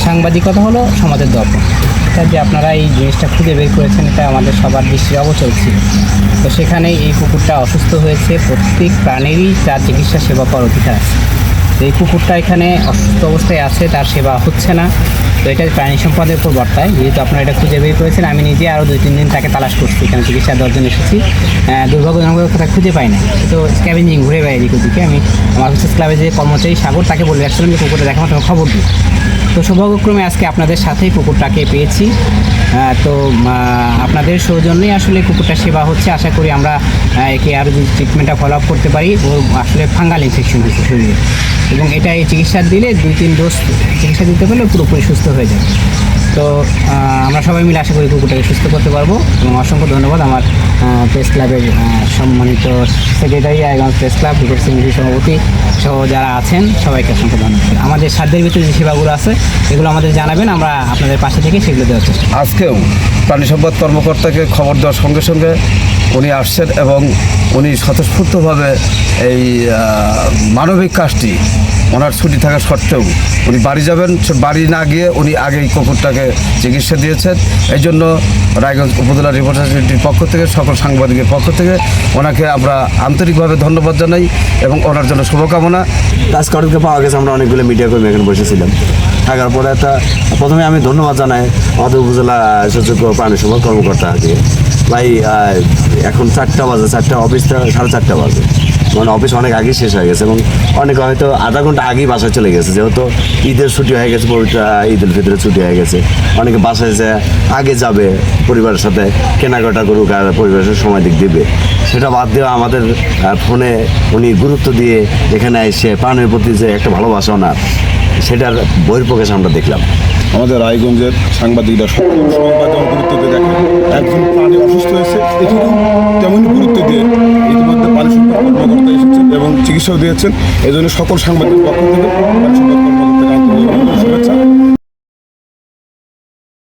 সাংবাদিকতা হলো সমাজের দর্পণ। এটা যে আপনারা এই জিনিসটা খুঁজে বের করেছেন, এটা আমাদের সবার দৃষ্টির অগোচর ছিল। তো সেখানে এই কুকুরটা অসুস্থ হয়েছে, প্রত্যেক প্রাণীরই তার চিকিৎসা সেবা পাওয়ার অধিকার আছে। তো এই কুকুরটা এখানে অসুস্থ অবস্থায় আছে, তার সেবা হচ্ছে না। তো এটা প্রাণী সম্পদের উপর বর্তায়। যেহেতু আপনারা এটা খুঁজে বের করেছেন, আমি নিজে আরও 2-3 দিন তাকে তালাশ করছি, এখানে চিকিৎসা দেওয়ার জন্য এসেছি। দুর্ভাগ্যজনক কোথাও খুঁজে পাই না। তো স্ক্যাভেঞ্জিং ঘুরে বেড়াই দিকে দিকে। আমি আমার হচ্ছে ক্লাবে যে কর্মচারী সাগর, তাকে বলে রাখছিলাম যে কুকুরটা দেখা মাত্র খবর দিই। তো সৌভাগ্যক্রমে আজকে আপনাদের সাথেই কুকুরটাকে পেয়েছি। তো আপনাদের সৌজন্যেই আসলে কুকুরটা সেবা হচ্ছে। আশা করি আমরা একে আরও যদি ট্রিটমেন্টটা ফলো আপ করতে পারি। ও আসলে ফাঙ্গাল ইনফেকশন হয়েছে শরীরে, এবং এটা এই চিকিৎসা দিলে 2-3 ডোজ চিকিৎসা দিতে পারলে পুরোপুরি সুস্থ হয়ে যাবে। তো আমরা সবাই মিলে আশা করি কুকুরটাকে সুস্থ করতে পারবো। এবং অসংখ্য ধন্যবাদ আমার প্রেস ক্লাবের সম্মানিত সেক্রেটারি, রায়গঞ্জ প্রেস ক্লাব, কুকুর সমিতির সভাপতি সহ যারা আছেন সবাইকে অসংখ্য ধন্যবাদ। আমাদের সাধ্যের ভিতরে যে সেবাগুলো আছে এগুলো আমাদের জানাবেন, আমরা আপনাদের পাশে থেকে সেগুলো দেওয়ার চেষ্টা করব। আজকেও প্রাণী সম্পদ কর্মকর্তাকে খবর দেওয়ার সঙ্গে সঙ্গে উনি আসছেন এবং উনি স্বতঃস্ফূর্তভাবে এই মানবিক কাজটি ওনার ছুটি থাকা সত্ত্বেও উনি বাড়ি যাবেন, বাড়ি না গিয়ে উনি আগেই কুকুরটাকে চিকিৎসা দিয়েছেন। এই জন্য রায়গঞ্জ উপজেলা রিপোর্টার পক্ষ থেকে, সকল সাংবাদিকের পক্ষ থেকে ওনাকে আমরা আন্তরিকভাবে ধন্যবাদ জানাই এবং ওনার জন্য শুভকামনা। আজকে অনেককে পাওয়া গেছে, আমরা অনেকগুলো মিডিয়া কর্মী এখানে বসেছিলাম। থাকার পরে প্রথমে আমি ধন্যবাদ জানাই আমাদের উপজেলা সচিব প্রাণী সম্পদ কর্মকর্তাকে। ভাই এখন 4টা বাজে, অফিসটা 4:30 বাজে, মানে অফিস অনেক আগেই শেষ হয়ে গেছে এবং অনেকে হয়তো আধা ঘন্টা আগেই বাসায় চলে গেছে, যেহেতু ঈদের ছুটি হয়ে গেছে, পবিত্র ঈদ উল ফিতরের ছুটি হয়ে গেছে। অনেকে বাসায় যে আগে যাবে, পরিবারের সাথে কেনাকাটা করুক আর পরিবারের সাথে সময় দিবে, সেটা বাদ দিয়ে আমাদের ফোনে উনি গুরুত্ব দিয়ে এখানে এসে প্রাণের প্রতি যে একটা ভালোবাসা ওনার, সেটার বহিঃপ্রকাশ আমরা দেখলাম। আমাদের রায়গঞ্জের সাংবাদিকরা সকল সংবাদ যেমন গুরুত্ব দিয়ে দেখে, একজন প্রাণী অসুস্থ হয়েছে এটিকেও তেমনই গুরুত্ব দিয়ে ইতিমধ্যে প্রাণী সম্পদ কর্মকর্তা এসেছেন এবং চিকিৎসাও দিয়েছেন। এই জন্য সকল সাংবাদিকের পক্ষ থেকে প্রাণী সম্পদ কর্মকর্তাকে